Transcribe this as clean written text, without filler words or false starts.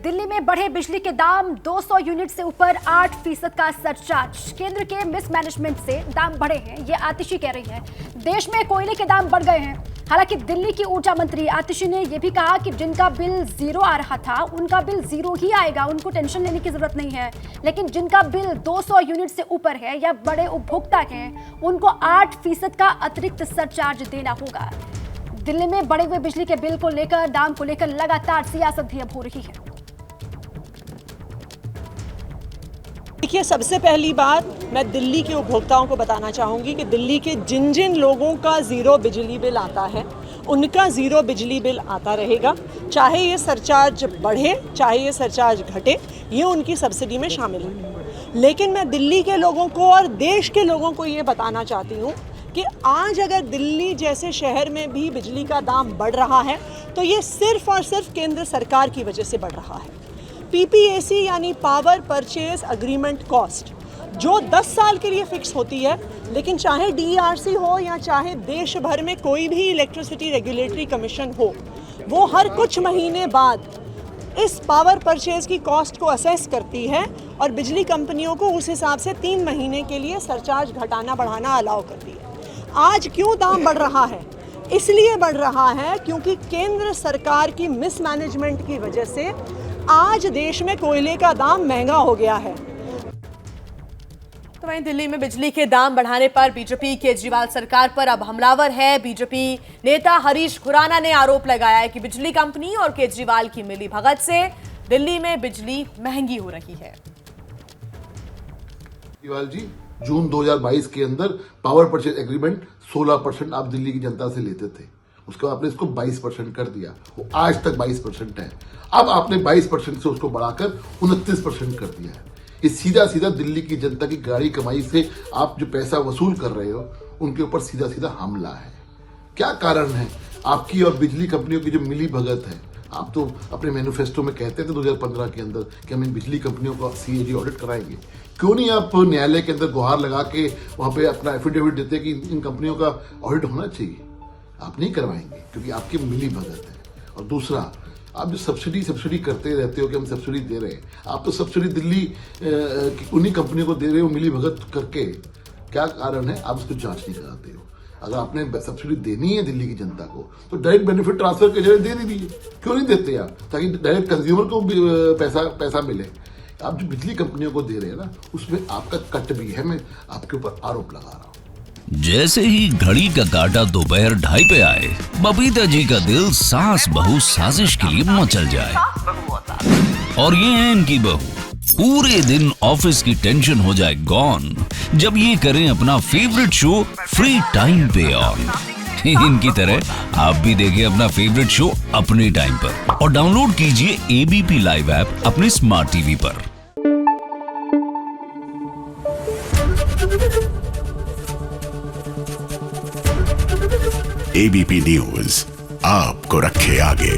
दिल्ली में बढ़े बिजली के दाम, 200 यूनिट से ऊपर 8% का सरचार्ज। केंद्र के मिसमैनेजमेंट से दाम बढ़े हैं, ये आतिशी कह रही है। देश में कोयले के दाम बढ़ गए हैं। हालांकि दिल्ली की ऊर्जा मंत्री आतिशी ने यह भी कहा कि जिनका बिल जीरो आ रहा था उनका बिल जीरो ही आएगा, उनको टेंशन लेने की जरूरत नहीं है। लेकिन जिनका बिल 200 यूनिट से ऊपर है या बड़े उपभोक्ता हैं, उनको 8% का अतिरिक्त सरचार्ज देना होगा। दिल्ली में बढ़े हुए बिजली के बिल को लेकर, दाम को लेकर लगातार सियासत भी अब हो रही है। देखिए, सबसे पहली बात मैं दिल्ली के उपभोक्ताओं को बताना चाहूँगी कि दिल्ली के जिन जिन लोगों का ज़ीरो बिजली बिल आता है उनका ज़ीरो बिजली बिल आता रहेगा। चाहे ये सरचार्ज बढ़े, चाहे ये सरचार्ज घटे, ये उनकी सब्सिडी में शामिल है। लेकिन मैं दिल्ली के लोगों को और देश के लोगों को ये बताना चाहती हूँ कि आज अगर दिल्ली जैसे शहर में भी बिजली का दाम बढ़ रहा है तो ये सिर्फ और सिर्फ केंद्र सरकार की वजह से बढ़ रहा है। पीपीएसी यानी पावर परचेज अग्रीमेंट कॉस्ट, जो 10 साल के लिए फिक्स होती है, लेकिन चाहे डीईआरसी हो या चाहे देश भर में कोई भी इलेक्ट्रिसिटी रेगुलेटरी कमीशन हो, वो हर कुछ महीने बाद इस पावर परचेज की कॉस्ट को असेस करती है और बिजली कंपनियों को उस हिसाब से 3 महीने के लिए सरचार्ज घटाना बढ़ाना अलाउ करती है। आज क्यों दाम बढ़ रहा है? इसलिए बढ़ रहा है क्योंकि केंद्र सरकार की मिसमैनेजमेंट की वजह से आज देश में कोयले का दाम महंगा हो गया है। तो वहीं दिल्ली में बिजली के दाम बढ़ाने पर बीजेपी केजरीवाल सरकार पर अब हमलावर है। बीजेपी नेता हरीश खुराना ने आरोप लगाया है कि बिजली कंपनी और केजरीवाल की मिलीभगत से दिल्ली में बिजली महंगी हो रही है। केजरीवाल जी जून 2022 के अंदर पावर परचेज एग्रीमेंट 16% आप दिल्ली की जनता से लेते थे, उसके बाद आपने इसको 22% कर दिया, वो आज तक 22% है। अब आपने 22% से उसको बढ़ाकर 29% कर दिया है। ये सीधा सीधा दिल्ली की जनता की गाड़ी कमाई से आप जो पैसा वसूल कर रहे हो उनके ऊपर सीधा सीधा हमला है। क्या कारण है आपकी और बिजली कंपनियों की जो मिली भगत है? आप तो अपने मैनिफेस्टो में कहते थे 2015 के अंदर कि हम इन बिजली कंपनियों का सीएजी ऑडिट कराएंगे। क्यों नहीं आप न्यायालय के अंदर गुहार लगा के वहां पे अपना एफिडेविट देते कि इन कंपनियों का ऑडिट होना चाहिए? आप नहीं करवाएंगे क्योंकि आपकी मिली भगत है। और दूसरा, आप जो सब्सिडी करते रहते हो कि हम सब्सिडी दे रहे हैं, आप तो सब्सिडी दिल्ली उन्हीं कंपनियों को दे रहे हो मिली भगत करके। क्या कारण है? आप उसको जांच नहीं कराते हो। अगर आपने सब्सिडी देनी है दिल्ली की जनता को तो डायरेक्ट बेनिफिट ट्रांसफर के जरिए दे दीजिए। क्यों नहीं देते आप? ताकि डायरेक्ट कंज्यूमर को भी पैसा मिले। आप जो बिजली कंपनियों को दे रहे हैं ना, उसमें आपका कट भी है। मैं आपके ऊपर आरोप लगा रहा हूँ। जैसे ही घड़ी का काटा दोपहर 2:30 पे आए, बबीता जी का दिल सास बहू साजिश के लिए मचल जाए। और ये है इनकी बहू, पूरे दिन ऑफिस की टेंशन हो जाए गॉन जब ये करें अपना फेवरेट शो फ्री टाइम पे ऑन। इनकी तरह आप भी देखिए अपना फेवरेट शो अपने टाइम पर और डाउनलोड कीजिए एबीपी लाइव ऐप अपने स्मार्ट टीवी पर। एबीपी न्यूज आपको रखे आगे।